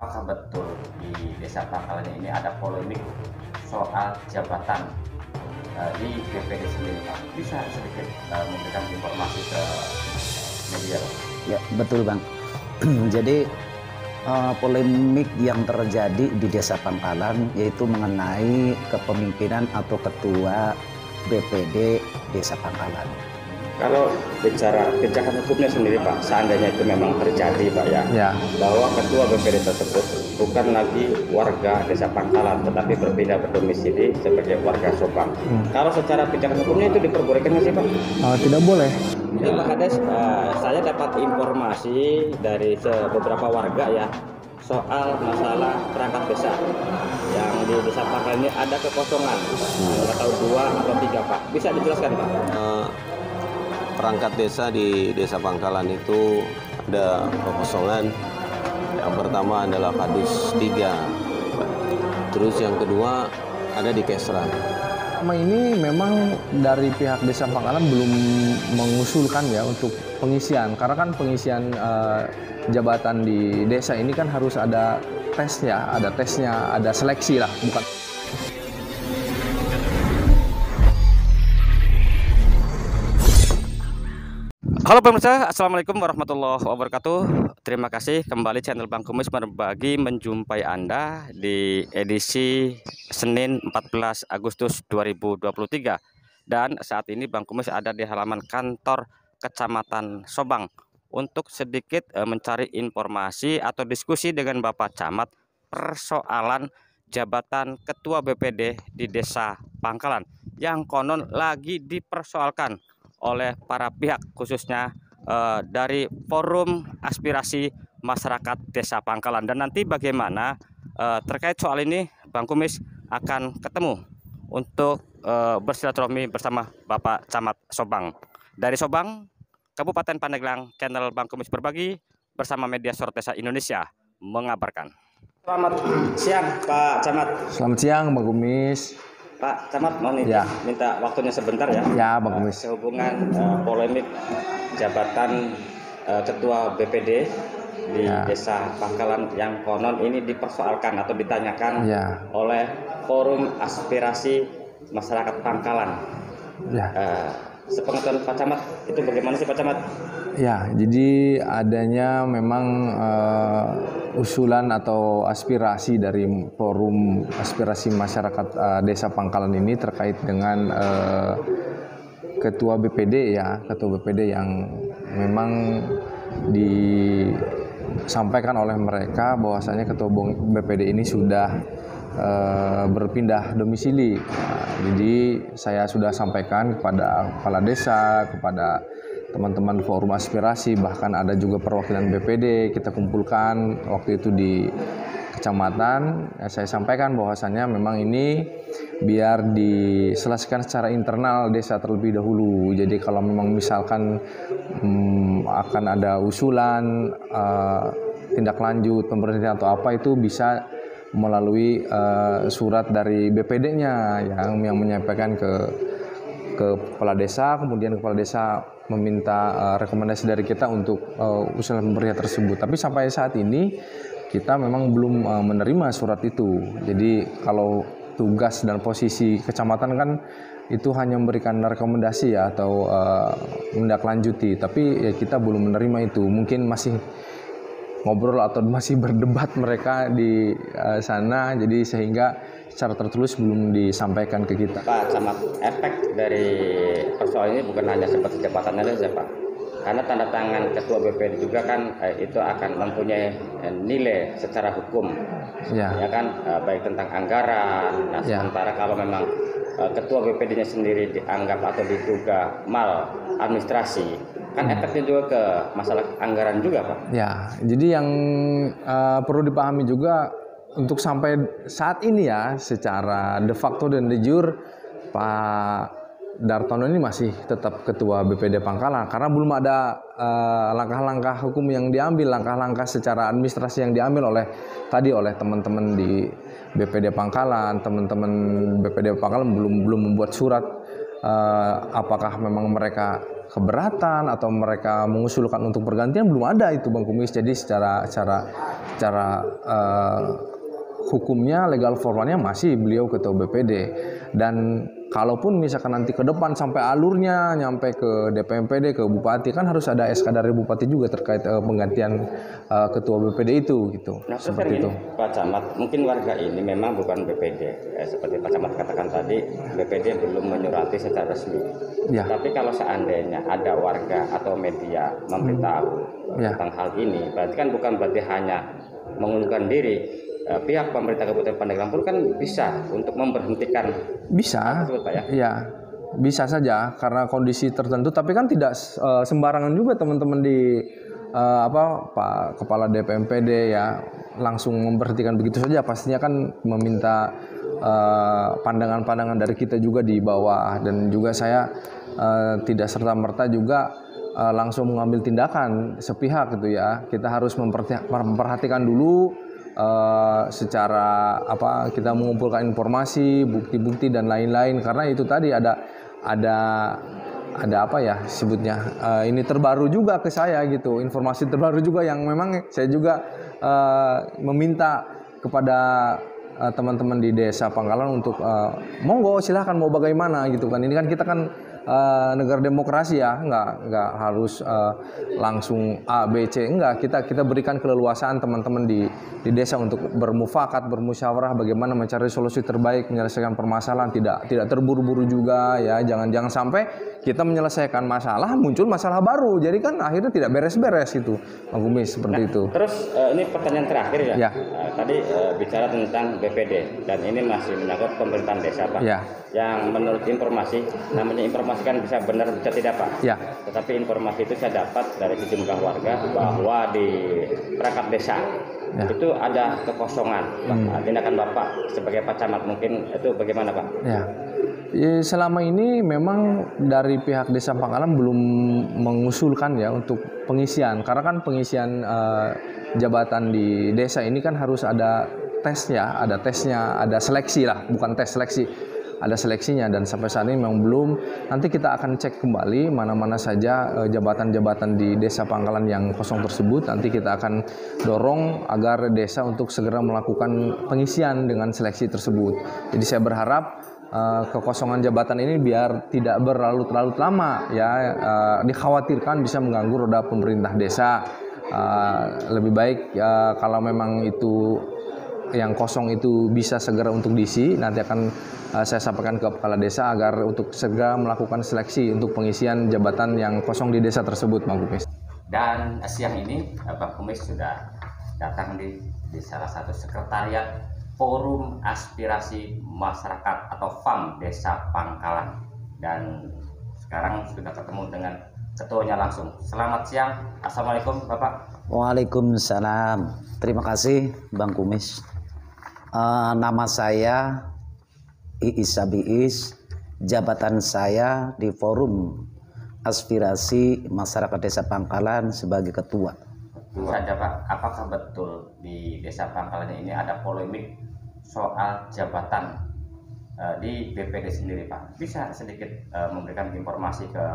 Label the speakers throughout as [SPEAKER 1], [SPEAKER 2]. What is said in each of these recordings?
[SPEAKER 1] Apakah betul di Desa Pangkalan ini ada polemik soal jabatan di BPD sendiri, Pak? Bisa sedikit memberikan informasi ke media, Pak?
[SPEAKER 2] Ya, betul Bang. Jadi polemik yang terjadi di Desa Pangkalan yaitu mengenai kepemimpinan atau ketua BPD Desa Pangkalan.
[SPEAKER 1] Kalau bicara kebijakan hukumnya sendiri, Pak, seandainya itu memang terjadi, Pak, ya, bahwa ketua BPD tersebut bukan lagi warga Desa Pangkalan, tetapi berpindah berdomisili sebagai warga Subang. Kalau secara kebijakan hukumnya itu diperbolehkan nggak sih, Pak?
[SPEAKER 3] Tidak boleh.
[SPEAKER 1] Jadi Pak Hades, saya dapat informasi dari beberapa warga ya soal masalah perangkat desa yang di Desa Pangkalan ini ada kekosongan, nggak tahu 2 atau 3, Pak. Bisa dijelaskan, Pak?
[SPEAKER 4] Perangkat desa di Desa Pangkalan itu ada kekosongan. Yang pertama adalah Kadus 3, terus yang kedua ada di Kesra.
[SPEAKER 3] Selama ini memang dari pihak Desa Pangkalan belum mengusulkan ya untuk pengisian, karena kan pengisian jabatan di desa ini kan harus ada tesnya, ada seleksi lah, bukan.
[SPEAKER 1] Halo pemirsa, Assalamualaikum warahmatullahi wabarakatuh. Terima kasih kembali channel Bang Kumis berbagi menjumpai Anda di edisi Senin 14 Agustus 2023. Dan saat ini Bang Kumis ada di halaman kantor Kecamatan Sobang untuk sedikit mencari informasi atau diskusi dengan Bapak Camat persoalan jabatan Ketua BPD di Desa Pangkalan yang konon lagi dipersoalkan oleh para pihak, khususnya dari Forum Aspirasi Masyarakat Desa Pangkalan. Dan nanti bagaimana terkait soal ini Bang Kumis akan ketemu untuk bersilaturahmi bersama Bapak Camat Sobang. Dari Sobang, Kabupaten Pandeglang, channel Bang Kumis berbagi bersama media Sortesa Indonesia mengabarkan. Selamat siang Pak Camat.
[SPEAKER 3] Selamat siang Bang Kumis.
[SPEAKER 1] Pak Camat, mau nih minta waktunya sebentar ya.
[SPEAKER 3] Ya Bang Kumis.
[SPEAKER 1] Sehubungan polemik jabatan Ketua BPD di Desa Pangkalan yang konon ini dipersoalkan atau ditanyakan oleh Forum Aspirasi Masyarakat Pangkalan. Sepengetahuan Pak Camat, itu bagaimana sih Pak Camat?
[SPEAKER 3] Ya, jadi adanya memang usulan atau aspirasi dari Forum Aspirasi Masyarakat Desa Pangkalan ini terkait dengan Ketua BPD Ketua BPD yang memang disampaikan oleh mereka bahwasanya Ketua BPD ini sudah berpindah domisili. Jadi saya sudah sampaikan kepada kepala desa, kepada teman-teman forum aspirasi, bahkan ada juga perwakilan BPD kita kumpulkan waktu itu di kecamatan. Saya sampaikan bahwasannya memang ini biar diselesaikan secara internal desa terlebih dahulu. Jadi kalau memang misalkan akan ada usulan tindak lanjut pemberhentian atau apa, itu bisa melalui surat dari BPD-nya yang menyampaikan ke kepala desa, kemudian kepala desa meminta rekomendasi dari kita untuk usulan pemberhentian tersebut. Tapi sampai saat ini kita memang belum menerima surat itu. Jadi kalau tugas dan posisi kecamatan kan itu hanya memberikan rekomendasi atau menindaklanjuti, tapi kita belum menerima itu. Mungkin masih ngobrol atau masih berdebat mereka di sana, jadi sehingga secara tertulis belum disampaikan ke kita.
[SPEAKER 1] Pak Camat, efek dari persoalan ini bukan hanya seperti jabatan saja, Pak. Karena tanda tangan Ketua BPD juga kan itu akan mempunyai nilai secara hukum, ya kan, baik tentang anggaran. Nah, sementara kalau memang Ketua BPD-nya sendiri dianggap atau diduga mal administrasi, kan efeknya juga ke masalah anggaran juga, Pak.
[SPEAKER 3] Ya, jadi yang perlu dipahami juga untuk sampai saat ini secara de facto dan de jure Pak Dartono ini masih tetap Ketua BPD Pangkalan, karena belum ada langkah-langkah hukum yang diambil, langkah-langkah secara administrasi yang diambil oleh teman-teman di BPD Pangkalan. Teman-teman BPD Pangkalan belum membuat surat apakah memang mereka keberatan atau mereka mengusulkan untuk pergantian, belum ada itu Bang Kumis. Jadi secara hukumnya, legal formalnya masih beliau ketua BPD. Dan kalaupun misalkan nanti ke depan sampai alurnya nyampe ke DPMPD, ke bupati, kan harus ada SK dari bupati juga terkait penggantian ketua BPD itu gitu.
[SPEAKER 1] Nah,
[SPEAKER 3] seperti itu.
[SPEAKER 1] Pak Camat, mungkin warga ini memang bukan BPD. Seperti Pak Camat katakan tadi, BPD belum menyurati secara resmi.
[SPEAKER 3] Ya.
[SPEAKER 1] Tapi kalau seandainya ada warga atau media memberitahu tentang hal ini, berarti kan bukan berarti hanya mengundurkan diri. Pihak pemerintah Kabupaten Pandeglang pun kan bisa untuk memberhentikan.
[SPEAKER 3] Bisa,
[SPEAKER 1] tersebut, Pak, ya?
[SPEAKER 3] Ya, bisa saja karena kondisi tertentu. Tapi kan tidak sembarangan juga teman-teman di Pak Kepala DPMPD ya langsung memberhentikan begitu saja. Pastinya kan meminta pandangan-pandangan dari kita juga di bawah, dan juga saya tidak serta-merta juga langsung mengambil tindakan sepihak gitu ya. Kita harus memperhatikan dulu. Secara kita mengumpulkan informasi, bukti-bukti dan lain-lain, karena itu tadi ada sebutnya ini terbaru juga ke saya gitu, informasi terbaru juga yang memang saya juga meminta kepada teman-teman di Desa Pangkalan untuk monggo silahkan mau bagaimana gitu kan. Ini kan kita kan negara demokrasi ya, nggak harus langsung A, B, C, enggak. Kita berikan keleluasaan teman-teman di desa untuk bermufakat, bermusyawarah bagaimana mencari solusi terbaik, menyelesaikan permasalahan, tidak terburu-buru juga ya. Jangan sampai kita menyelesaikan masalah muncul masalah baru. Jadi kan akhirnya tidak beres-beres itu, Bang Kumis, seperti itu.
[SPEAKER 1] Terus ini pertanyaan terakhir ya.
[SPEAKER 3] Ya.
[SPEAKER 1] Tadi bicara tentang BPD dan ini masih menyangkut pemerintahan desa, Pak.
[SPEAKER 3] Ya.
[SPEAKER 1] Yang menurut informasi, namanya informasi kan bisa benar bisa tidak, Pak.
[SPEAKER 3] Ya.
[SPEAKER 1] Tetapi informasi itu saya dapat dari sejumlah warga bahwa di perangkat desa itu ada kekosongan. Tindakan Bapak sebagai Pak Camat mungkin itu bagaimana, Pak?
[SPEAKER 3] Ya. Selama ini memang dari pihak Desa Pangkalan belum mengusulkan ya untuk pengisian, karena kan pengisian jabatan di desa ini kan harus ada tesnya, ada seleksi lah, bukan tes, seleksi. Ada seleksinya, dan sampai saat ini memang belum. Nanti kita akan cek kembali mana-mana saja jabatan-jabatan di Desa Pangkalan yang kosong tersebut. Nanti kita akan dorong agar desa untuk segera melakukan pengisian dengan seleksi tersebut. Jadi saya berharap kekosongan jabatan ini biar tidak berlarut-larut lama ya, dikhawatirkan bisa mengganggu roda pemerintah desa. Lebih baik kalau memang itu yang kosong itu bisa segera untuk diisi, nanti akan saya sampaikan ke kepala desa agar untuk segera melakukan seleksi untuk pengisian jabatan yang kosong di desa tersebut, Bang Kumis.
[SPEAKER 1] Dan siang ini Bang Kumis sudah datang di salah satu sekretariat Forum Aspirasi Masyarakat atau FAM Desa Pangkalan, dan sekarang sudah ketemu dengan ketuanya langsung. Selamat siang, assalamualaikum Bapak.
[SPEAKER 2] Waalaikumsalam. Terima kasih Bang Kumis. Nama saya Iis Sabiis, jabatan saya di Forum Aspirasi Masyarakat Desa Pangkalan sebagai ketua.
[SPEAKER 1] Saja Pak, apakah betul di Desa Pangkalan ini ada polemik soal jabatan di BPD sendiri, Pak? Bisa sedikit memberikan informasi ke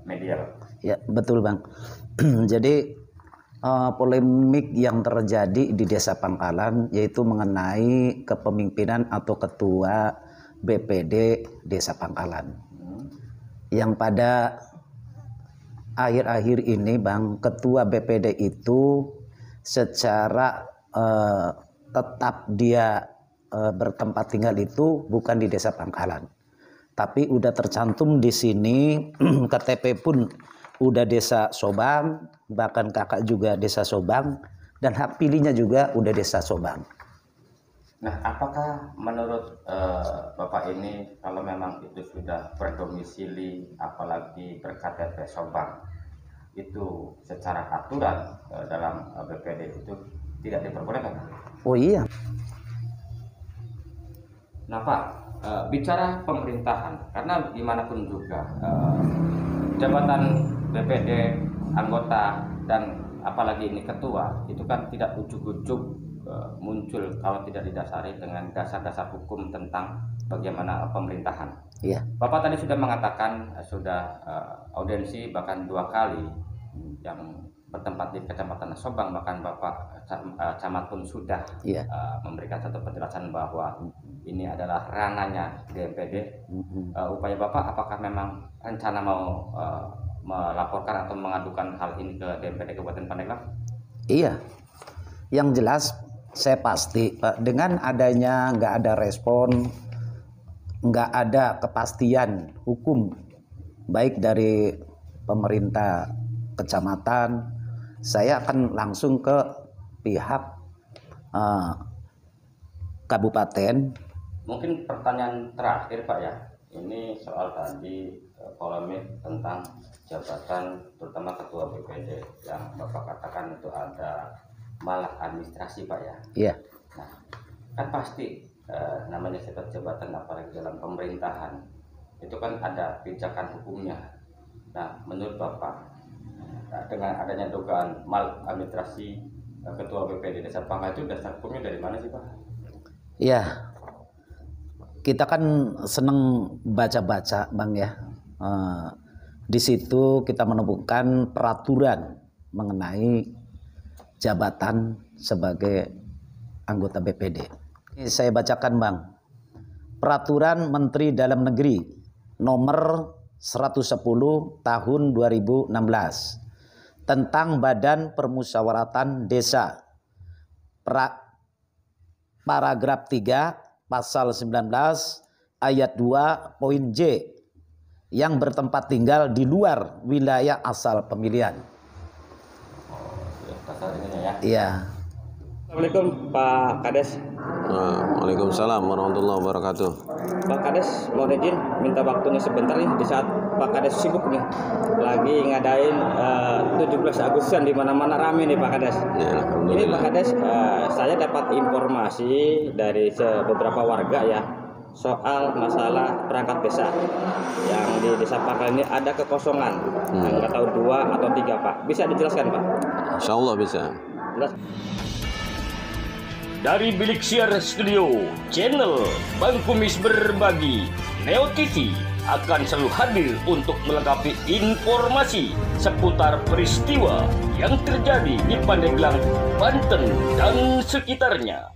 [SPEAKER 1] media?
[SPEAKER 2] Ya, betul Bang. Jadi polemik yang terjadi di Desa Pangkalan yaitu mengenai kepemimpinan atau ketua BPD Desa Pangkalan. Yang pada akhir-akhir ini Bang, ketua BPD itu secara tetap dia bertempat tinggal itu bukan di Desa Pangkalan, tapi udah tercantum di sini. KTP pun udah Desa Sobang, bahkan kakak juga Desa Sobang, dan hak pilihnya juga udah Desa Sobang.
[SPEAKER 1] Nah, apakah menurut Bapak ini kalau memang itu sudah berdomisili apalagi berKTP Sobang, itu secara aturan dalam BPD itu tidak diperbolehkan?
[SPEAKER 2] Oh iya.
[SPEAKER 1] Nah Pak, bicara pemerintahan, karena dimanapun juga jabatan BPD, anggota, dan apalagi ini ketua, itu kan tidak ujuk-ujuk muncul kalau tidak didasari dengan dasar-dasar hukum tentang bagaimana pemerintahan.
[SPEAKER 2] Iya.
[SPEAKER 1] Bapak tadi sudah mengatakan sudah audiensi bahkan 2 kali yang bertempat di Kecamatan Sobang, bahkan Bapak camat pun sudah memberikan satu penjelasan bahwa ini adalah ranahnya DMPD. Upaya Bapak apakah memang rencana mau melaporkan atau mengadukan hal ini ke DMPD Kabupaten Pandeglang?
[SPEAKER 2] Iya, yang jelas saya pasti Pak, dengan adanya nggak ada respon, nggak ada kepastian hukum baik dari pemerintah kecamatan, saya akan langsung ke pihak kabupaten.
[SPEAKER 1] Mungkin pertanyaan terakhir Pak ya, ini soal tadi polemik tentang jabatan terutama ketua BPD yang Bapak katakan itu ada malah administrasi Pak ya.
[SPEAKER 2] Iya.
[SPEAKER 1] Nah, kan pasti namanya sebuah jabatan apalagi dalam pemerintahan itu kan ada pijakan hukumnya. Nah, menurut Bapak dengan adanya dugaan maladministrasi ketua BPD Desa Pangkal itu dasar hukumnya dari mana sih Pak?
[SPEAKER 2] Iya. Kita kan seneng baca-baca Bang ya. Di situ kita menemukan peraturan mengenai jabatan sebagai anggota BPD. Saya bacakan Bang. Peraturan Menteri Dalam Negeri nomor 110 tahun 2016 tentang Badan Permusyawaratan Desa. Paragraf 3 pasal 19 ayat 2 poin J yang bertempat tinggal di luar wilayah asal pemilihan. Iya.
[SPEAKER 1] Assalamualaikum Pak Kades.
[SPEAKER 4] Waalaikumsalam warahmatullahi wabarakatuh.
[SPEAKER 1] Pak Kades, mohon izin minta waktunya sebentar nih di saat Pak Kades sibuk nih. Lagi ngadain 17 Agustusan di mana-mana rame nih Pak Kades.
[SPEAKER 4] Ya,
[SPEAKER 1] ini Pak Kades, saya dapat informasi dari beberapa warga ya soal masalah perangkat desa yang di Desa Pangkal ini ada kekosongan. Nggak tahu 2 atau 3 Pak. Bisa dijelaskan Pak?
[SPEAKER 4] Insya Allah bisa.
[SPEAKER 1] Jelas.
[SPEAKER 5] Dari Bilik Siar Studio, channel Bang Kumis Berbagi, Neo TV akan selalu hadir untuk melengkapi informasi seputar peristiwa yang terjadi di Pandeglang, Banten, dan sekitarnya.